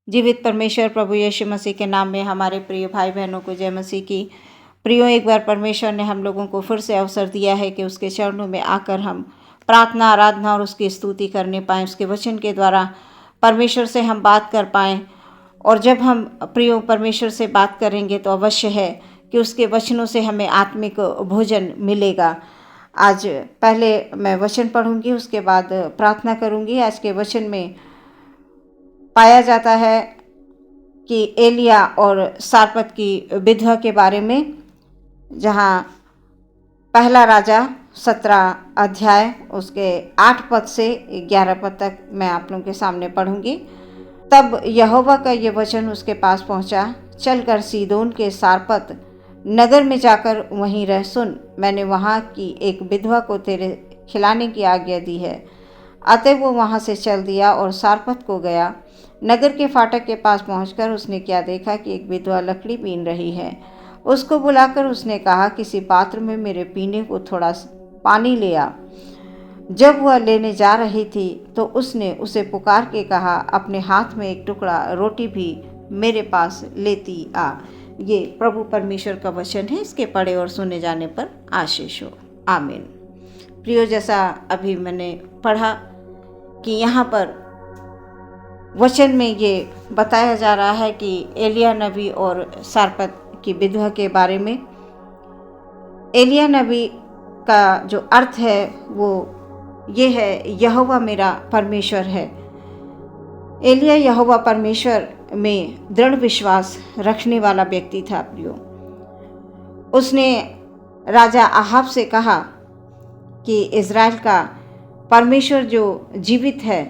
जीवित परमेश्वर प्रभु यीशु मसीह के नाम में हमारे प्रिय भाई बहनों को जय मसीह की। प्रियो, एक बार परमेश्वर ने हम लोगों को फिर से अवसर दिया है कि उसके चरणों में आकर हम प्रार्थना, आराधना और उसकी स्तुति करने पाएँ। उसके वचन के द्वारा परमेश्वर से हम बात कर पाएँ। और जब हम प्रियो परमेश्वर से बात करेंगे तो अवश्य है कि उसके वचनों से हमें आत्मिक भोजन मिलेगा। आज पहले मैं वचन पढ़ूंगी, उसके बाद प्रार्थना करूंगी। आज के वचन में पाया जाता है कि एलिया और सारपत की विधवा के बारे में, जहाँ पहला राजा 17 अध्याय उसके 8 पद से 11 पद तक मैं आप लोगों के सामने पढ़ूंगी। तब यहोवा का ये वचन उसके पास पहुंचा, चलकर सीदोन के सारपत नगर में जाकर वहीं रह सुन। मैंने वहाँ की एक विधवा को तेरे खिलाने की आज्ञा दी है। अतः वो वहाँ से चल दिया और सारपत को गया। नगर के फाटक के पास पहुंचकर उसने क्या देखा कि एक विधवा लकड़ी बीन रही है। उसको बुलाकर उसने कहा, किसी पात्र में मेरे पीने को थोड़ा पानी ले आ। जब वह लेने जा रही थी तो उसने उसे पुकार के कहा, अपने हाथ में एक टुकड़ा रोटी भी मेरे पास लेती आ। ये प्रभु परमेश्वर का वचन है। इसके पढ़े और सुने जाने पर आशीष हो, आमीन। प्रियो, जैसा अभी मैंने पढ़ा कि यहाँ पर वचन में ये बताया जा रहा है कि एलिया नबी और सारपत की विधवा के बारे में। एलिया नबी का जो अर्थ है वो ये है, यहोवा मेरा परमेश्वर है। एलिया यहोवा परमेश्वर में दृढ़ विश्वास रखने वाला व्यक्ति था। प्रियो, उसने राजा अहाब से कहा कि इज़राइल का परमेश्वर जो जीवित है,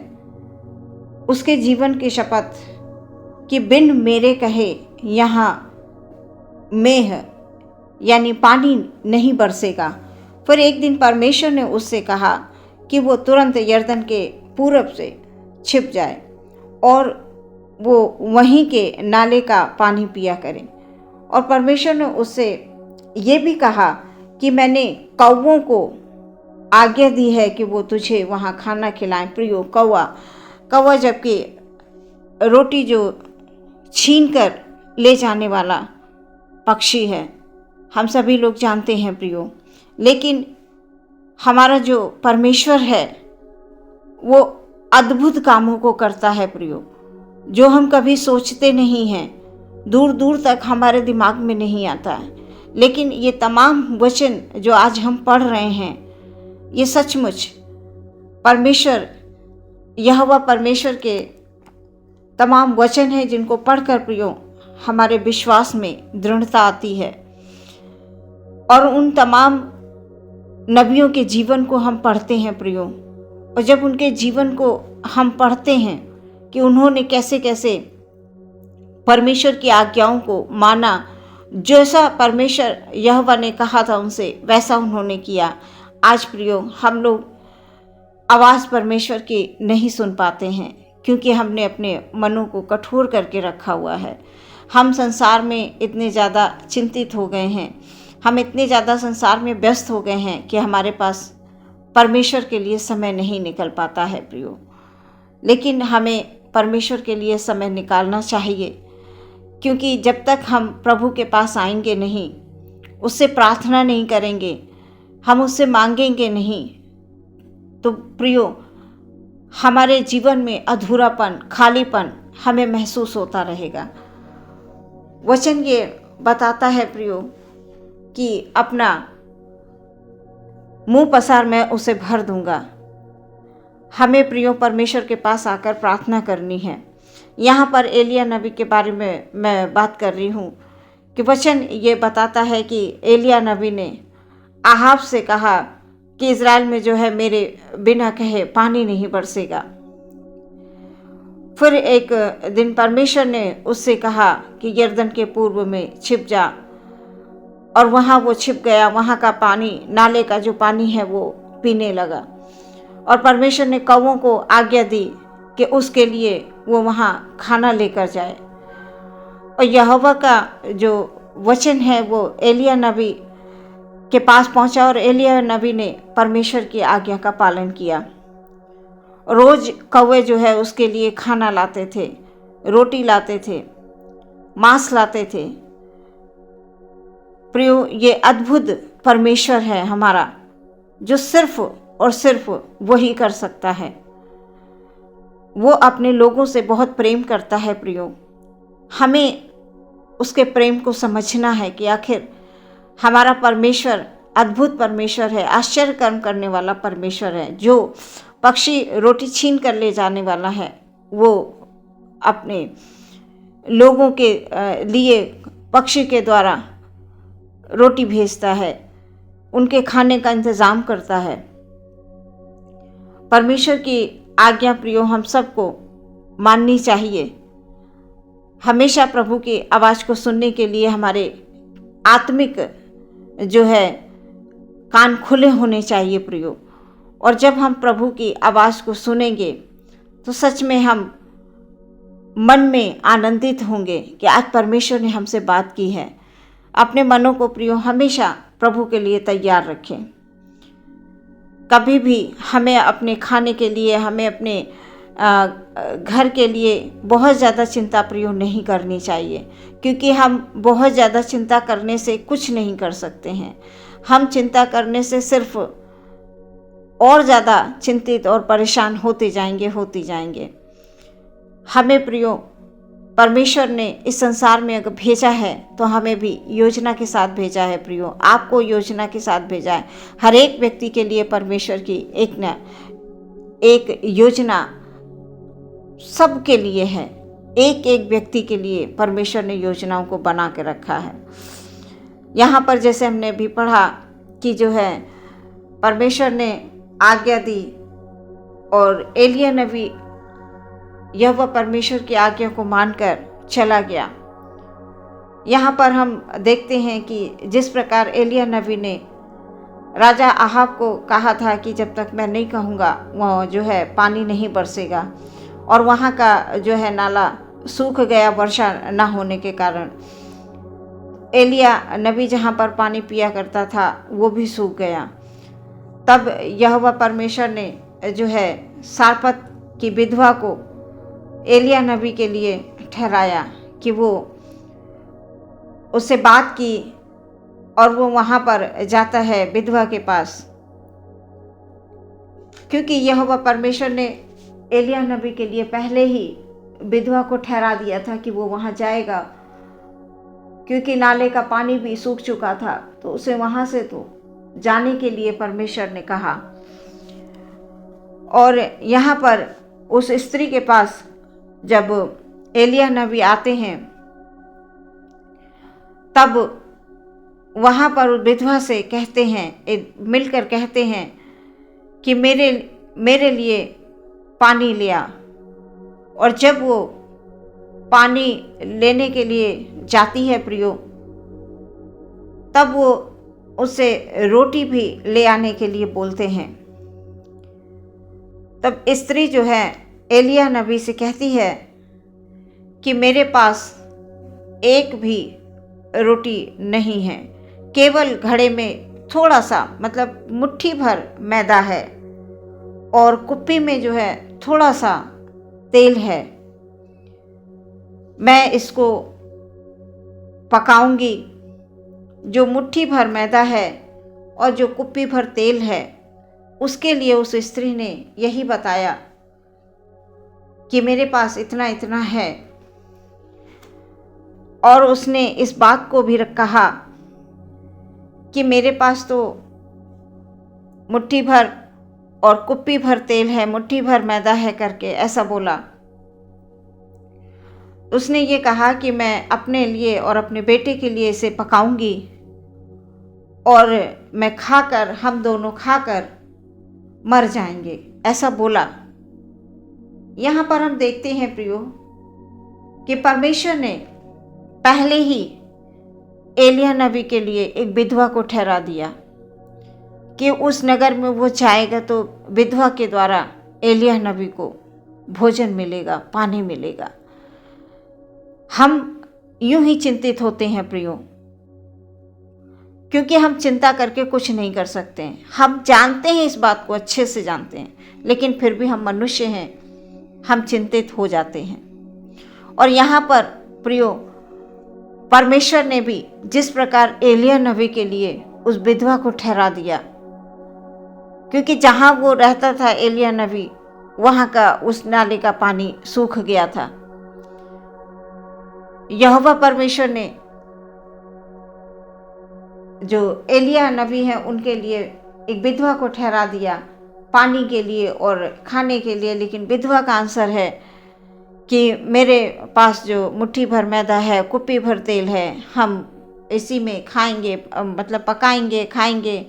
उसके जीवन की शपथ कि बिन मेरे कहे यहाँ मेह यानी पानी नहीं बरसेगा। फिर एक दिन परमेश्वर ने उससे कहा कि वो तुरंत यरदन के पूरब से छिप जाए और वो वहीं के नाले का पानी पिया करे। और परमेश्वर ने उससे ये भी कहा कि मैंने कौवों को आज्ञा दी है कि वो तुझे वहाँ खाना खिलाएं। प्रियो, कौवा जबकि रोटी जो छीन कर ले जाने वाला पक्षी है, हम सभी लोग जानते हैं प्रियो। लेकिन हमारा जो परमेश्वर है वो अद्भुत कामों को करता है प्रियो, जो हम कभी सोचते नहीं हैं, दूर दूर तक हमारे दिमाग में नहीं आता है। लेकिन ये तमाम वचन जो आज हम पढ़ रहे हैं, ये सचमुच परमेश्वर यहोवा परमेश्वर के तमाम वचन हैं, जिनको पढ़कर प्रियो हमारे विश्वास में दृढ़ता आती है। और उन तमाम नबियों के जीवन को हम पढ़ते हैं प्रियो, और जब उनके जीवन को हम पढ़ते हैं कि उन्होंने कैसे कैसे परमेश्वर की आज्ञाओं को माना, जैसा परमेश्वर यहोवा ने कहा था उनसे वैसा उन्होंने किया। आज प्रियो हम लोग आवाज़ परमेश्वर की नहीं सुन पाते हैं, क्योंकि हमने अपने मनों को कठोर करके रखा हुआ है। हम संसार में इतने ज़्यादा चिंतित हो गए हैं, हम इतने ज़्यादा संसार में व्यस्त हो गए हैं कि हमारे पास परमेश्वर के लिए समय नहीं निकल पाता है प्रियो। लेकिन हमें परमेश्वर के लिए समय निकालना चाहिए, क्योंकि जब तक हम प्रभु के पास आएंगे नहीं, उससे प्रार्थना नहीं करेंगे, हम उससे मांगेंगे नहीं, तो प्रियो हमारे जीवन में अधूरापन, खालीपन हमें महसूस होता रहेगा। वचन ये बताता है प्रियो कि अपना मुंह पसार मैं उसे भर दूंगा। हमें प्रियो परमेश्वर के पास आकर प्रार्थना करनी है। यहाँ पर एलिया नबी के बारे में मैं बात कर रही हूँ कि वचन ये बताता है कि एलिया नबी ने अहाब से कहा कि इज़राइल में जो है मेरे बिना कहे पानी नहीं बरसेगा। फिर एक दिन परमेश्वर ने उससे कहा कि यरदन के पूर्व में छिप जा, और वहाँ वो छिप गया। वहाँ का पानी, नाले का जो पानी है वो पीने लगा। और परमेश्वर ने कौवों को आज्ञा दी कि उसके लिए वो वहाँ खाना लेकर जाए। और यहोवा का जो वचन है वो एलिया नबी के पास पहुंचा, और एलिया नबी ने परमेश्वर की आज्ञा का पालन किया। रोज कौवे जो है उसके लिए खाना लाते थे, रोटी लाते थे, मांस लाते थे। प्रियो, ये अद्भुत परमेश्वर है हमारा, जो सिर्फ और सिर्फ वही कर सकता है। वो अपने लोगों से बहुत प्रेम करता है प्रियो। हमें उसके प्रेम को समझना है कि आखिर हमारा परमेश्वर अद्भुत परमेश्वर है, आश्चर्य कर्म करने वाला परमेश्वर है। जो पक्षी रोटी छीन कर ले जाने वाला है, वो अपने लोगों के लिए पक्षी के द्वारा रोटी भेजता है, उनके खाने का इंतज़ाम करता है। परमेश्वर की आज्ञा प्रियो हम सबको माननी चाहिए। हमेशा प्रभु की आवाज़ को सुनने के लिए हमारे आत्मिक जो है कान खुले होने चाहिए प्रियो। और जब हम प्रभु की आवाज़ को सुनेंगे तो सच में हम मन में आनंदित होंगे कि आज परमेश्वर ने हमसे बात की है। अपने मनों को प्रियो हमेशा प्रभु के लिए तैयार रखें। कभी भी हमें अपने खाने के लिए, हमें अपने घर के लिए बहुत ज़्यादा चिंता प्रियो नहीं करनी चाहिए, क्योंकि हम बहुत ज़्यादा चिंता करने से कुछ नहीं कर सकते हैं। हम चिंता करने से सिर्फ और ज़्यादा चिंतित और परेशान होते जाएंगे। हमें प्रियो परमेश्वर ने इस संसार में अगर भेजा है तो हमें भी योजना के साथ भेजा है प्रियो। आपको योजना के साथ भेजा है। हर एक व्यक्ति के लिए परमेश्वर की एक योजना सबके लिए है। एक एक व्यक्ति के लिए परमेश्वर ने योजनाओं को बना के रखा है। यहाँ पर जैसे हमने भी पढ़ा कि जो है परमेश्वर ने आज्ञा दी और एलिय्याह नबी यहोवा परमेश्वर की आज्ञा को मानकर चला गया। यहाँ पर हम देखते हैं कि जिस प्रकार एलिय्याह नबी ने राजा अहाब को कहा था कि जब तक मैं नहीं कहूँगा वो जो है पानी नहीं बरसेगा, और वहाँ का जो है नाला सूख गया वर्षा न होने के कारण। एलिय्याह नबी जहाँ पर पानी पिया करता था वो भी सूख गया। तब यहोवा परमेश्वर ने जो है सारपत की विधवा को एलिय्याह नबी के लिए ठहराया कि वो उससे बात की, और वो वहाँ पर जाता है विधवा के पास, क्योंकि यहोवा परमेश्वर ने एलिय्याह नबी के लिए पहले ही विधवा को ठहरा दिया था कि वो वहाँ जाएगा, क्योंकि नाले का पानी भी सूख चुका था। तो उसे वहाँ से तो जाने के लिए परमेश्वर ने कहा। और यहाँ पर उस स्त्री के पास जब एलिय्याह नबी आते हैं, तब वहाँ पर विधवा से कहते हैं, मिलकर कहते हैं कि मेरे लिए पानी ले आ। और जब वो पानी लेने के लिए जाती है प्रियो, तब वो उससे रोटी भी ले आने के लिए बोलते हैं। तब स्त्री जो है एलिय्याह नबी से कहती है कि मेरे पास एक भी रोटी नहीं है, केवल घड़े में थोड़ा सा, मतलब मुट्ठी भर मैदा है, और कुप्पी में जो है थोड़ा सा तेल है। मैं इसको पकाऊंगी। जो मुट्ठी भर मैदा है और जो कुप्पी भर तेल है, उसके लिए उस स्त्री ने यही बताया कि मेरे पास इतना इतना है। और उसने इस बात को भी कहा कि मेरे पास तो मुट्ठी भर और कुप्पी भर तेल है, मुट्ठी भर मैदा है करके ऐसा बोला। उसने ये कहा कि मैं अपने लिए और अपने बेटे के लिए इसे पकाऊंगी, और मैं खाकर, हम दोनों खाकर मर जाएंगे, ऐसा बोला। यहाँ पर हम देखते हैं प्रियो कि परमेश्वर ने पहले ही एलिय्याह नबी के लिए एक विधवा को ठहरा दिया कि उस नगर में वो जाएगा तो विधवा के द्वारा एलिय्याह नबी को भोजन मिलेगा, पानी मिलेगा। हम यूं ही चिंतित होते हैं प्रियो, क्योंकि हम चिंता करके कुछ नहीं कर सकते हैं। हम जानते हैं, इस बात को अच्छे से जानते हैं, लेकिन फिर भी हम मनुष्य हैं, हम चिंतित हो जाते हैं। और यहाँ पर प्रियो, परमेश्वर ने भी जिस प्रकार एलिय्याह नबी के लिए उस विधवा को ठहरा दिया, क्योंकि जहाँ वो रहता था एलिय्याह नबी, वहाँ का उस नाले का पानी सूख गया था। यहोवा परमेश्वर ने जो एलिय्याह नबी है उनके लिए एक विधवा को ठहरा दिया पानी के लिए और खाने के लिए। लेकिन विधवा का आंसर है कि मेरे पास जो मुट्ठी भर मैदा है, कुप्पी भर तेल है, हम इसी में खाएंगे, मतलब पकाएंगे, खाएंगे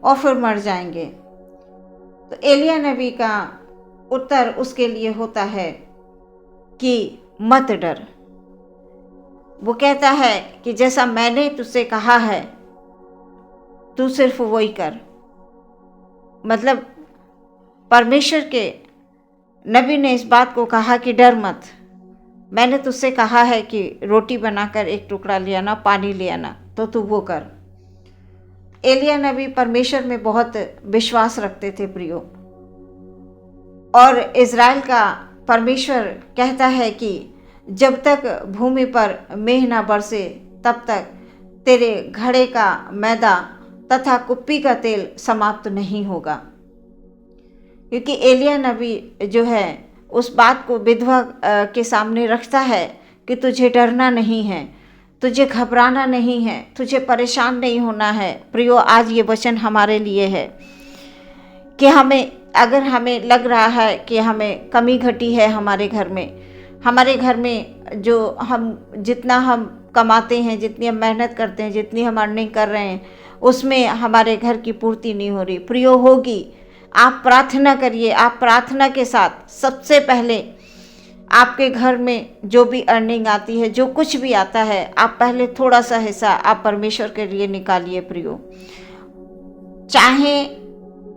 और फिर मर जाएंगे। तो एलिय्याह नबी का उत्तर उसके लिए होता है कि मत डर। वो कहता है कि जैसा मैंने तुझसे कहा है तू सिर्फ वही कर। मतलब परमेश्वर के नबी ने इस बात को कहा कि डर मत, मैंने तुझसे कहा है कि रोटी बनाकर एक टुकड़ा ले आना, पानी ले आना, तो तू वो कर। एलिय्याह नबी परमेश्वर में बहुत विश्वास रखते थे प्रियो, और इज़राइल का परमेश्वर कहता है कि जब तक भूमि पर मेंह न बरसे तब तक तेरे घड़े का मैदा तथा कुप्पी का तेल समाप्त नहीं होगा। क्योंकि एलिय्याह नबी जो है उस बात को विधवा के सामने रखता है कि तुझे डरना नहीं है, तुझे घबराना नहीं है, तुझे परेशान नहीं होना है। प्रियो, आज ये वचन हमारे लिए है कि अगर हमें लग रहा है कि हमें कमी घटी है हमारे घर में जो जितना हम कमाते हैं, जितनी हम मेहनत करते हैं, जितनी हम अर्निंग कर रहे हैं, उसमें हमारे घर की पूर्ति नहीं हो रही। प्रियो, होगी। आप प्रार्थना करिए। आप प्रार्थना के साथ सबसे पहले आपके घर में जो भी अर्निंग आती है, जो कुछ भी आता है, आप पहले थोड़ा सा हिस्सा आप परमेश्वर के लिए निकालिए प्रियो। चाहे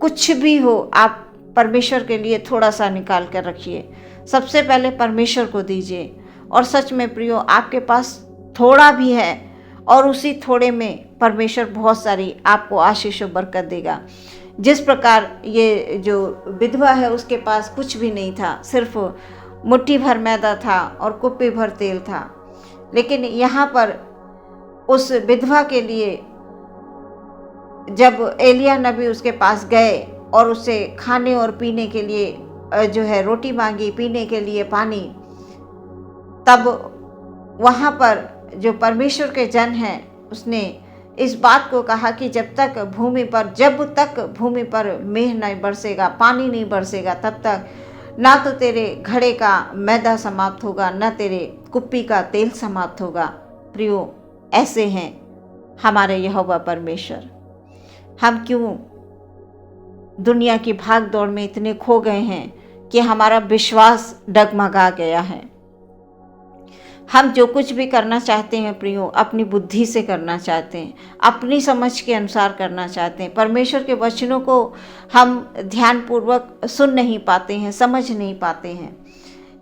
कुछ भी हो, आप परमेश्वर के लिए थोड़ा सा निकाल कर रखिए। सबसे पहले परमेश्वर को दीजिए। और सच में प्रियो, आपके पास थोड़ा भी है और उसी थोड़े में परमेश्वर बहुत सारी आपको आशीष और बरकत देगा। जिस प्रकार ये जो विधवा है उसके पास कुछ भी नहीं था, सिर्फ मुट्ठी भर मैदा था और कुप्पी भर तेल था, लेकिन यहाँ पर उस विधवा के लिए जब एलिय्याह नबी उसके पास गए और उसे खाने और पीने के लिए जो है रोटी मांगी, पीने के लिए पानी, तब वहाँ पर जो परमेश्वर के जन हैं उसने इस बात को कहा कि जब तक भूमि पर मेंह नहीं बरसेगा, पानी नहीं बरसेगा, तब तक ना तो तेरे घड़े का मैदा समाप्त होगा, ना तेरे कुप्पी का तेल समाप्त होगा। प्रियो, ऐसे हैं हमारे यहोवा परमेश्वर। हम क्यों दुनिया की भाग दौड़ में इतने खो गए हैं कि हमारा विश्वास डगमगा गया है। हम जो कुछ भी करना चाहते हैं प्रियो, अपनी बुद्धि से करना चाहते हैं, अपनी समझ के अनुसार करना चाहते हैं। परमेश्वर के वचनों को हम ध्यानपूर्वक सुन नहीं पाते हैं, समझ नहीं पाते हैं।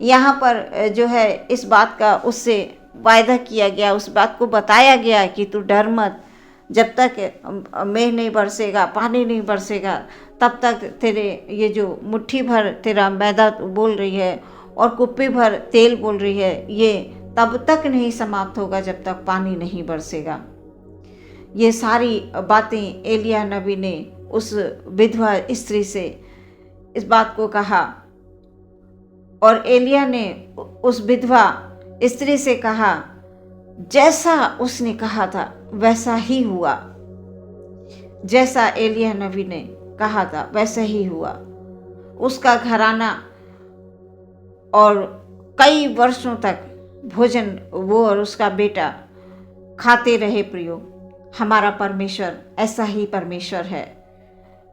यहाँ पर जो है इस बात का उससे वायदा किया गया, उस बात को बताया गया कि तू डर मत, जब तक मेंह नहीं बरसेगा, पानी नहीं बरसेगा, तब तक तेरे ये जो मुट्ठी भर तेरा मैदा बोल रही है और कुप्पी भर तेल बोल रही है, ये तब तक नहीं समाप्त होगा जब तक पानी नहीं बरसेगा। ये सारी बातें एलिय्याह नबी ने उस विधवा स्त्री से इस बात को कहा, और एलिय्याह ने उस विधवा स्त्री से कहा, जैसा उसने कहा था वैसा ही हुआ। जैसा एलिय्याह नबी ने कहा था वैसा ही हुआ। उसका घराना और कई वर्षों तक भोजन वो और उसका बेटा खाते रहे। प्रियो, हमारा परमेश्वर ऐसा ही परमेश्वर है।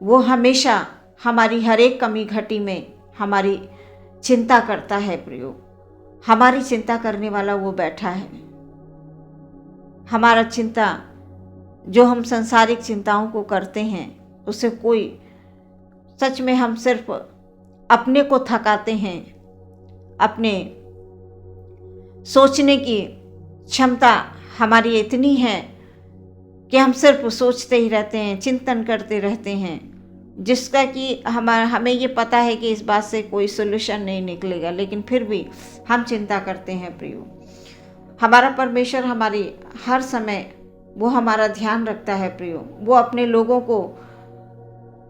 वो हमेशा हमारी हर एक कमी घटी में हमारी चिंता करता है। प्रियो, हमारी चिंता करने वाला वो बैठा है। हमारा चिंता जो हम सांसारिक चिंताओं को करते हैं उससे कोई, सच में हम सिर्फ अपने को थकाते हैं। अपने सोचने की क्षमता हमारी इतनी है कि हम सिर्फ सोचते ही रहते हैं, चिंतन करते रहते हैं, जिसका कि हमें ये पता है कि इस बात से कोई सोल्यूशन नहीं निकलेगा, लेकिन फिर भी हम चिंता करते हैं प्रियो। हमारा परमेश्वर हमारी हर समय वो हमारा ध्यान रखता है प्रियो। वो अपने लोगों को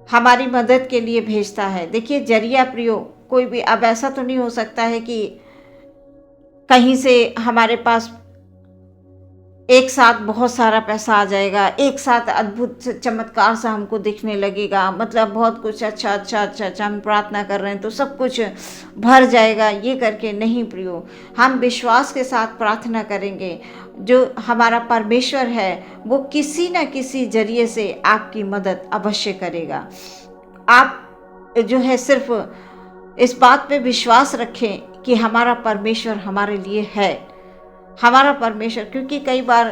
हमारी मदद के लिए भेजता है। देखिए जरिया प्रियो कोई भी, अब ऐसा तो नहीं हो सकता है कि कहीं से हमारे पास एक साथ बहुत सारा पैसा आ जाएगा, एक साथ अद्भुत चमत्कार सा हमको दिखने लगेगा, मतलब बहुत कुछ अच्छा हम प्रार्थना कर रहे हैं तो सब कुछ भर जाएगा, ये करके नहीं प्रियो। हम विश्वास के साथ प्रार्थना करेंगे। जो हमारा परमेश्वर है वो किसी न किसी जरिए से आपकी मदद अवश्य करेगा। आप जो है सिर्फ इस बात पे विश्वास रखें कि हमारा परमेश्वर हमारे लिए है। हमारा परमेश्वर, क्योंकि कई बार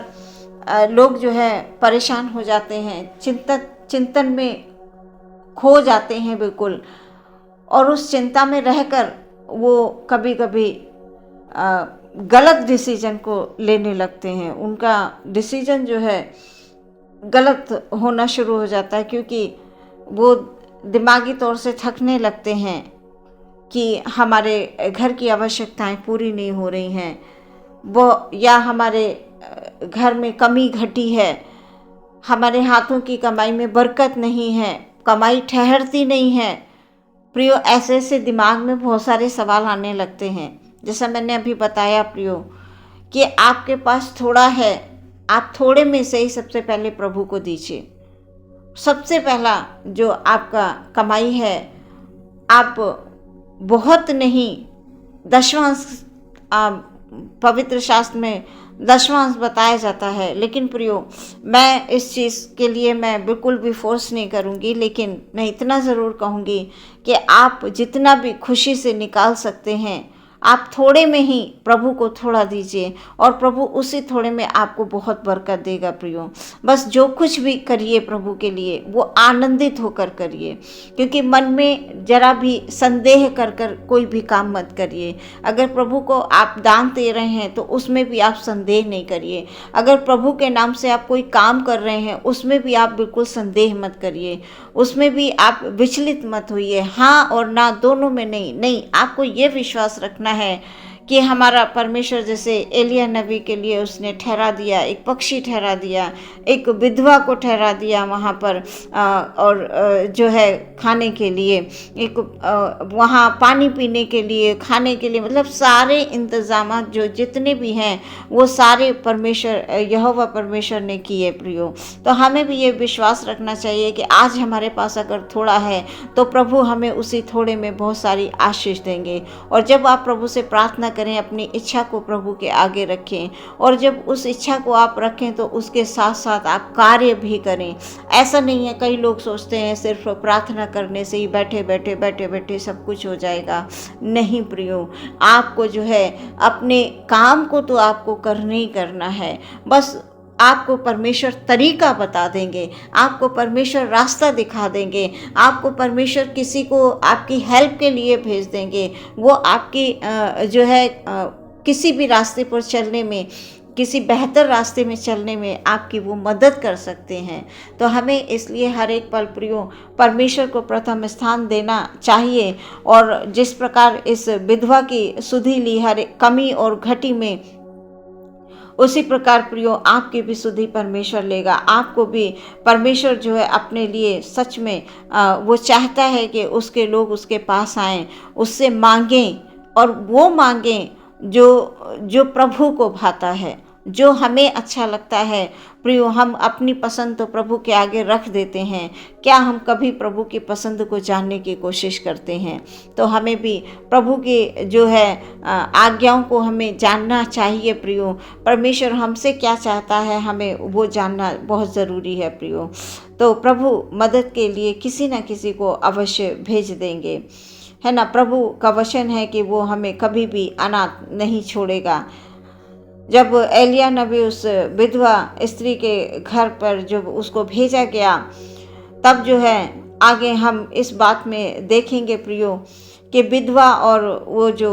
लोग जो है परेशान हो जाते हैं, चिंतन में खो जाते हैं बिल्कुल, और उस चिंता में रहकर वो कभी कभी गलत डिसीजन को लेने लगते हैं। उनका डिसीजन जो है गलत होना शुरू हो जाता है, क्योंकि वो दिमागी तौर से थकने लगते हैं कि हमारे घर की आवश्यकताएं पूरी नहीं हो रही हैं, वो या हमारे घर में कमी घटी है, हमारे हाथों की कमाई में बरकत नहीं है, कमाई ठहरती नहीं है प्रियो। ऐसे ऐसे दिमाग में बहुत सारे सवाल आने लगते हैं। जैसा मैंने अभी बताया प्रियो कि आपके पास थोड़ा है, आप थोड़े में से ही सबसे पहले प्रभु को दीजिए। सबसे पहला जो आपका कमाई है, आप बहुत नहीं, दशवांश, पवित्र शास्त्र में दशवांश बताया जाता है। लेकिन प्रियो मैं इस चीज़ के लिए मैं बिल्कुल भी फोर्स नहीं करूँगी, लेकिन मैं इतना ज़रूर कहूँगी कि आप जितना भी खुशी से निकाल सकते हैं, आप थोड़े में ही प्रभु को थोड़ा दीजिए और प्रभु उसी थोड़े में आपको बहुत बरकत देगा प्रियो। बस जो कुछ भी करिए प्रभु के लिए वो आनंदित होकर करिए, क्योंकि मन में जरा भी संदेह कर कर कोई भी काम मत करिए। अगर प्रभु को आप दान दे रहे हैं तो उसमें भी आप संदेह नहीं करिए। अगर प्रभु के नाम से आप कोई काम कर रहे हैं उसमें भी आप बिल्कुल संदेह मत करिए, उसमें भी आप विचलित मत होइए। हाँ और ना दोनों में नहीं, आपको ये विश्वास रखना है कि हमारा परमेश्वर जैसे एलिया नबी के लिए उसने ठहरा दिया, एक पक्षी ठहरा दिया, एक विधवा को ठहरा दिया वहाँ पर, और जो है खाने के लिए, एक वहाँ पानी पीने के लिए, खाने के लिए, मतलब सारे इंतज़ाम जो जितने भी हैं वो सारे परमेश्वर, यहोवा परमेश्वर ने किए प्रियो। तो हमें भी ये विश्वास रखना चाहिए कि आज हमारे पास अगर थोड़ा है तो प्रभु हमें उसी थोड़े में बहुत सारी आशीष देंगे। और जब आप प्रभु से प्रार्थना करें, अपनी इच्छा को प्रभु के आगे रखें, और जब उस इच्छा को आप रखें तो उसके साथ साथ आप कार्य भी करें। ऐसा नहीं है, कई लोग सोचते हैं सिर्फ प्रार्थना करने से ही बैठे बैठे सब कुछ हो जाएगा। नहीं प्रियो, आपको जो है अपने काम को तो आपको करना ही करना है। बस आपको परमेश्वर तरीका बता देंगे, आपको परमेश्वर रास्ता दिखा देंगे, आपको परमेश्वर किसी को आपकी हेल्प के लिए भेज देंगे। वो आपकी जो है किसी भी रास्ते पर चलने में, किसी बेहतर रास्ते में चलने में आपकी वो मदद कर सकते हैं। तो हमें इसलिए हर एक पल प्रियो परमेश्वर को प्रथम स्थान देना चाहिए। और जिस प्रकार इस विधवा की सुधि ली हर कमी और घटी में, उसी प्रकार प्रियो आपकी भी सुधि परमेश्वर लेगा। आपको भी परमेश्वर जो है अपने लिए सच में वो चाहता है कि उसके लोग उसके पास आएं, उससे मांगें, और वो मांगें जो प्रभु को भाता है, जो हमें अच्छा लगता है प्रियो। हम अपनी पसंद तो प्रभु के आगे रख देते हैं, क्या हम कभी प्रभु की पसंद को जानने की कोशिश करते हैं? तो हमें भी प्रभु की जो है आज्ञाओं को हमें जानना चाहिए प्रियो। परमेश्वर हमसे क्या चाहता है हमें वो जानना बहुत ज़रूरी है प्रियो। तो प्रभु मदद के लिए किसी न किसी को अवश्य भेज देंगे, है ना। प्रभु का वचन है कि वो हमें कभी भी अनाथ नहीं छोड़ेगा। जब एलिया नबी उस विधवा स्त्री के घर पर जब उसको भेजा गया, तब जो है आगे हम इस बात में देखेंगे प्रियो कि विधवा और वो जो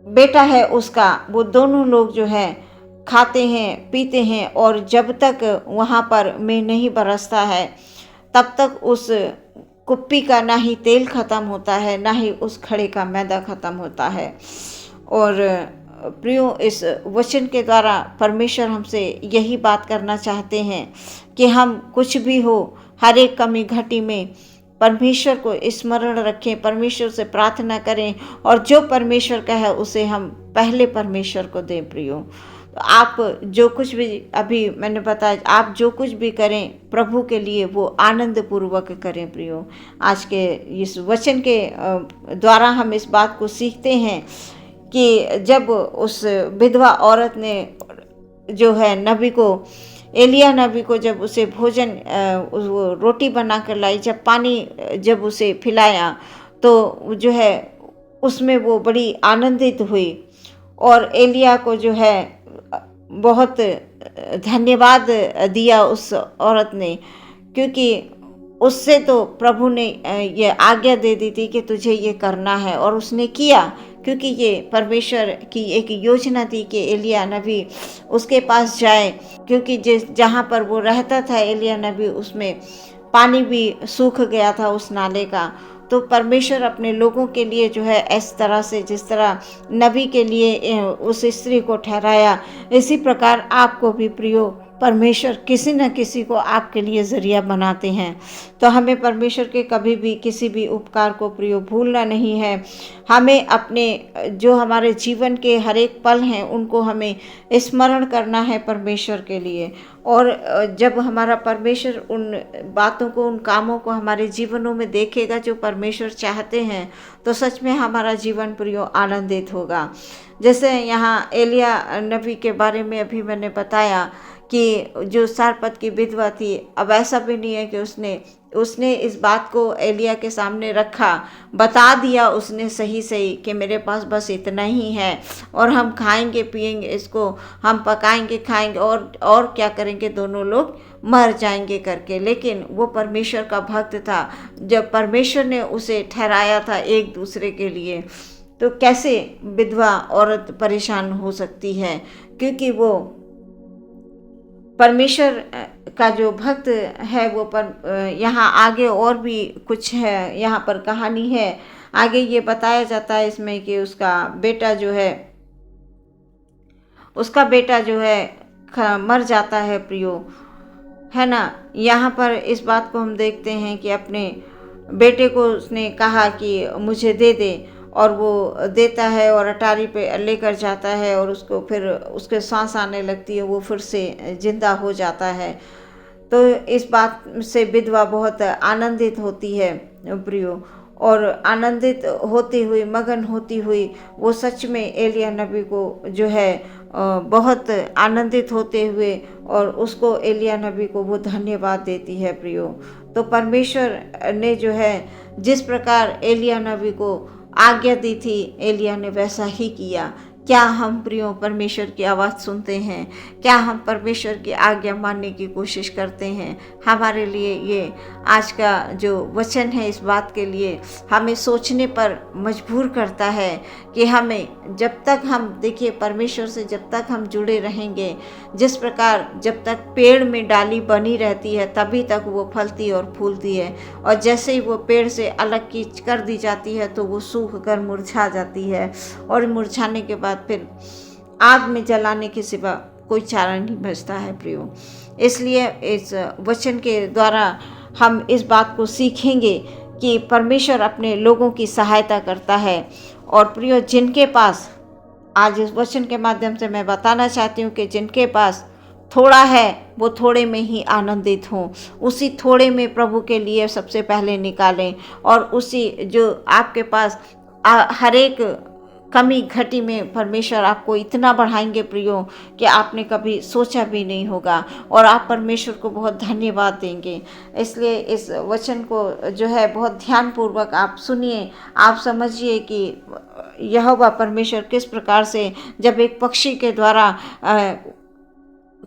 बेटा है उसका, वो दोनों लोग जो है खाते हैं पीते हैं, और जब तक वहाँ पर मेघ नहीं बरसता है तब तक उस कुप्पी का ना ही तेल ख़त्म होता है, ना ही उस घड़े का मैदा ख़त्म होता है। और प्रियो, इस वचन के द्वारा परमेश्वर हमसे यही बात करना चाहते हैं कि हम कुछ भी हो, हर एक कमी घटी में परमेश्वर को स्मरण रखें, परमेश्वर से प्रार्थना करें, और जो परमेश्वर का है उसे हम पहले परमेश्वर को दें। प्रियो, तो आप जो कुछ भी, अभी मैंने बताया, आप जो कुछ भी करें प्रभु के लिए वो आनंद पूर्वक करें। प्रियो, आज के इस वचन के द्वारा हम इस बात को सीखते हैं कि जब उस विधवा औरत ने जो है नबी को, एलिया नबी को, जब उसे भोजन वो रोटी बना कर लाई, जब पानी जब उसे पिलाया, तो जो है उसमें वो बड़ी आनंदित हुई और एलिया को जो है बहुत धन्यवाद दिया उस औरत ने, क्योंकि उससे तो प्रभु ने ये आज्ञा दे दी थी कि तुझे ये करना है, और उसने किया, क्योंकि ये परमेश्वर की एक योजना थी कि एलिया नबी उसके पास जाए, क्योंकि जिस जहाँ पर वो रहता था एलिया नबी, उसमें पानी भी सूख गया था उस नाले का। तो परमेश्वर अपने लोगों के लिए जो है इस तरह से, जिस तरह नबी के लिए उस स्त्री को ठहराया, इसी प्रकार आपको भी प्रियो परमेश्वर किसी न किसी को आपके लिए ज़रिया बनाते हैं। तो हमें परमेश्वर के कभी भी किसी भी उपकार को प्रियो भूलना नहीं है। हमें अपने जो हमारे जीवन के हर एक पल हैं उनको हमें स्मरण करना है परमेश्वर के लिए। और जब हमारा परमेश्वर उन बातों को, उन कामों को हमारे जीवनों में देखेगा जो परमेश्वर चाहते हैं, तो सच में हमारा जीवन प्रियो आनंदित होगा। जैसे यहाँ एलिया नबी के बारे में अभी मैंने बताया कि जो सारपत की विधवा थी, अब ऐसा भी नहीं है कि उसने इस बात को एलिया के सामने रखा, बता दिया उसने सही सही कि मेरे पास बस इतना ही है और हम खाएंगे पिएंगे, इसको हम पकाएंगे खाएंगे और क्या करेंगे, दोनों लोग मर जाएंगे करके। लेकिन वो परमेश्वर का भक्त था, जब परमेश्वर ने उसे ठहराया था एक दूसरे के लिए, तो कैसे विधवा औरत परेशान हो सकती है, क्योंकि वो परमेश्वर का जो भक्त है वो यहाँ आगे और भी कुछ है, यहाँ पर कहानी है, आगे ये बताया जाता है इसमें कि उसका बेटा जो है मर जाता है प्रियो, है ना। यहाँ पर इस बात को हम देखते हैं कि अपने बेटे को उसने कहा कि मुझे दे दे, और वो देता है और अटारी पे लेकर जाता है, और उसको फिर उसके सांस आने लगती है, वो फिर से जिंदा हो जाता है। तो इस बात से विधवा बहुत आनंदित होती है प्रियो, और आनंदित होती हुई, मगन होती हुई वो सच में एलिया नबी को जो है बहुत आनंदित होते हुए, और उसको एलिया नबी को वो धन्यवाद देती है प्रियो। तो परमेश्वर ने जो है जिस प्रकार एलिया नबी को आज्ञा दी थी, एलिया ने वैसा ही किया। क्या हम प्रियो परमेश्वर की आवाज़ सुनते हैं? क्या हम परमेश्वर की आज्ञा मानने की कोशिश करते हैं? हमारे लिए ये आज का जो वचन है इस बात के लिए हमें सोचने पर मजबूर करता है कि हमें जब तक हम, देखिए, परमेश्वर से जब तक हम जुड़े रहेंगे, जिस प्रकार जब तक पेड़ में डाली बनी रहती है तभी तक वो फलती और फूलती है, और जैसे ही वो पेड़ से अलग की कर दी जाती है तो वो सूख कर मुरझा जाती है, और मुरझाने के बाद फिर आग में जलाने के सिवा कोई चारा नहीं बचता है प्रियो। इसलिए इस वचन के द्वारा हम इस बात को सीखेंगे कि परमेश्वर अपने लोगों की सहायता करता है। और प्रियो, जिनके पास, आज इस वचन के माध्यम से मैं बताना चाहती हूँ कि जिनके पास थोड़ा है वो थोड़े में ही आनंदित हों, उसी थोड़े में प्रभु के लिए सबसे पहले निकालें, और उसी जो आपके पास हर एक कमी घटी में परमेश्वर आपको इतना बढ़ाएंगे प्रियो कि आपने कभी सोचा भी नहीं होगा, और आप परमेश्वर को बहुत धन्यवाद देंगे। इसलिए इस वचन को जो है बहुत ध्यानपूर्वक आप सुनिए, आप समझिए कि यहोवा परमेश्वर किस प्रकार से, जब एक पक्षी के द्वारा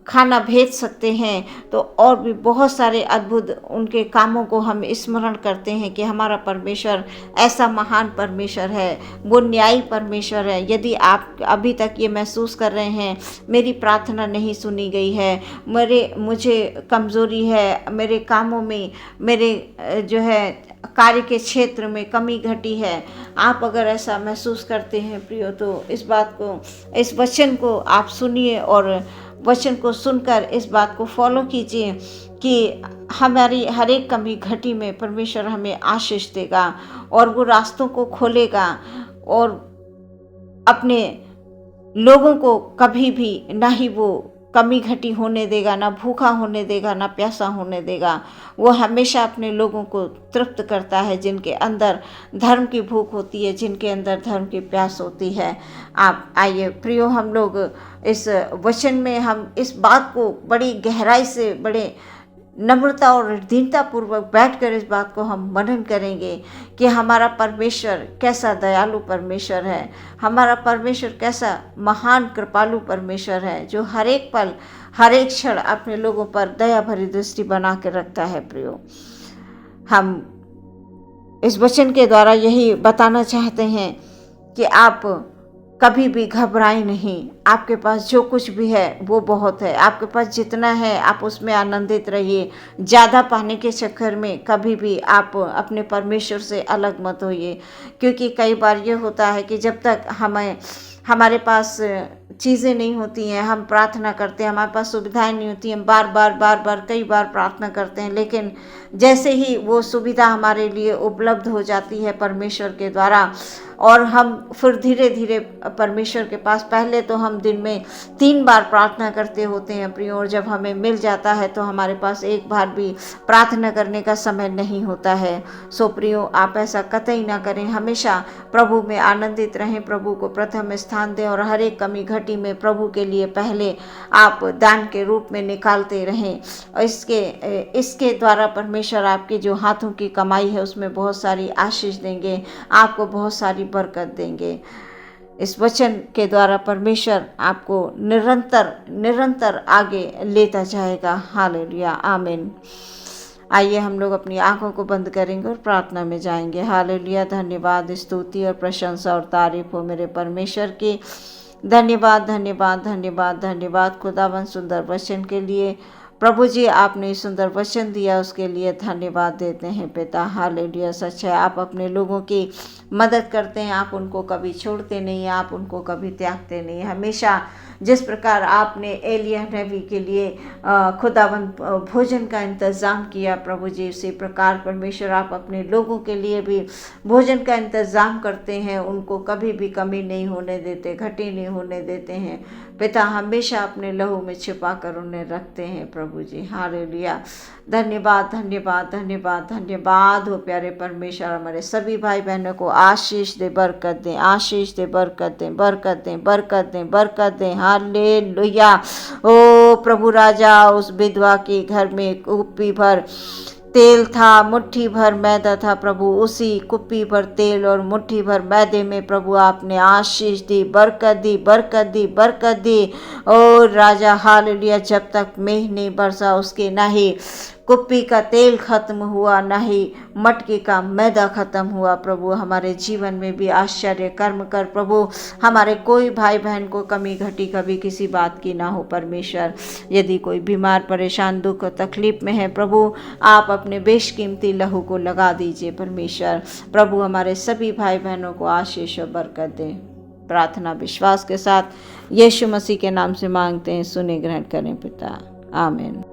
खाना भेज सकते हैं, तो और भी बहुत सारे अद्भुत उनके कामों को हम स्मरण करते हैं कि हमारा परमेश्वर ऐसा महान परमेश्वर है, वो न्यायी परमेश्वर है। यदि आप अभी तक ये महसूस कर रहे हैं मेरी प्रार्थना नहीं सुनी गई है, मुझे कमज़ोरी है, मेरे कामों में, मेरे जो है कार्य के क्षेत्र में कमी घटी है, आप अगर ऐसा महसूस करते हैं प्रियो, तो इस वचन को आप सुनिए और वचन को सुनकर इस बात को फॉलो कीजिए कि हमारी हर एक कमी घटी में परमेश्वर हमें आशीष देगा और वो रास्तों को खोलेगा और अपने लोगों को कभी भी ना ही वो कमी घटी होने देगा, ना भूखा होने देगा, ना प्यासा होने देगा। वो हमेशा अपने लोगों को तृप्त करता है जिनके अंदर धर्म की भूख होती है, जिनके अंदर धर्म की प्यास होती है। आप आइए प्रियो, हम लोग इस वचन में हम इस बात को बड़ी गहराई से, बड़े नम्रता और दीनता पूर्वक बैठकर इस बात को हम मनन करेंगे कि हमारा परमेश्वर कैसा दयालु परमेश्वर है, हमारा परमेश्वर कैसा महान कृपालु परमेश्वर है, जो हर एक पल, हर एक क्षण अपने लोगों पर दया भरी दृष्टि बना के रखता है। प्रियो, हम इस वचन के द्वारा यही बताना चाहते हैं कि आप कभी भी घबराएं नहीं। आपके पास जो कुछ भी है वो बहुत है। आपके पास जितना है आप उसमें आनंदित रहिए। ज़्यादा पाने के चक्कर में कभी भी आप अपने परमेश्वर से अलग मत होइए, क्योंकि कई बार ये होता है कि जब तक हमारे पास चीज़ें नहीं होती हैं, हम प्रार्थना करते हैं, हमारे पास सुविधाएं नहीं होती हैं, बार बार कई बार प्रार्थना करते हैं, लेकिन जैसे ही वो सुविधा हमारे लिए उपलब्ध हो जाती है परमेश्वर के द्वारा, और हम फिर धीरे धीरे परमेश्वर के पास, पहले तो हम दिन में 3 बार प्रार्थना करते होते हैं प्रियो, और जब हमें मिल जाता है तो हमारे पास एक बार भी प्रार्थना करने का समय नहीं होता है। सो प्रियो, आप ऐसा कतई ना करें। हमेशा प्रभु में आनंदित रहें, प्रभु को प्रथम स्थान दें और हर एक कमी घटी में प्रभु के लिए पहले आप दान के रूप में निकालते रहें। और इसके द्वारा परमेश्वर आपके जो हाथों की कमाई है उसमें बहुत सारी आशीष देंगे, आपको बहुत सारी बरकत देंगे। इस वचन के द्वारा परमेश्वर आपको निरंतर आगे लेता जाएगा। हालेलुया, आमीन। आइए हम लोग अपनी आंखों को बंद करेंगे और प्रार्थना में जाएंगे। हालेलुया, धन्यवाद, स्तुति और प्रशंसा और तारीफ हो मेरे परमेश्वर की। धन्यवाद धन्यवाद धन्यवाद धन्यवाद खुदावन सुंदर वचन के लिए। प्रभु जी, आपने सुंदर वचन दिया उसके लिए धन्यवाद देते हैं पिता। हालेलुया, सच है, आप अपने लोगों की मदद करते हैं, आप उनको कभी छोड़ते नहीं, आप उनको कभी त्यागते नहीं। हमेशा जिस प्रकार आपने एलिय्याह नबी के लिए खुदावन भोजन का इंतज़ाम किया प्रभु जी, उसी प्रकार परमेश्वर आप अपने लोगों के लिए भी भोजन का इंतज़ाम करते हैं, उनको कभी भी कमी नहीं होने देते, घटी नहीं होने देते हैं पिता। हमेशा अपने लहू में छिपा कर उन्हें रखते हैं प्रभु जी। हालेलुया, धन्यवाद धन्यवाद धन्यवाद धन्यवाद हो प्यारे परमेश्वर। हमारे सभी भाई बहनों को आशीष दे, बरकत दें, आशीष दे, बरकत दें, बरकत दें, बरकत दें, बरकत दें। हालेलुया। ओ प्रभु राजा, उस विधवा के घर में कुप्पी भर तेल था, मुट्ठी भर मैदा था प्रभु, उसी कुप्पी भर तेल और मुट्ठी भर मैदे में प्रभु आपने आशीष दी, बरकत दी, बरकत दी, बरकत दी। ओ राजा हालेलुया, जब तक मेघ नहीं बरसा उसके ना ही कुप्पी का तेल खत्म हुआ, ना ही मटकी का मैदा खत्म हुआ। प्रभु हमारे जीवन में भी आश्चर्य कर्म कर प्रभु, हमारे कोई भाई बहन को कमी घटी कभी किसी बात की ना हो परमेश्वर। यदि कोई बीमार, परेशान, दुख और तकलीफ में है प्रभु, आप अपने बेशकीमती लहू को लगा दीजिए परमेश्वर। प्रभु हमारे सभी भाई बहनों को आशीष और बरकत दें। प्रार्थना विश्वास के साथ यीशु मसीह के नाम से मांगते हैं, सुने ग्रहण करें पिता, आमीन।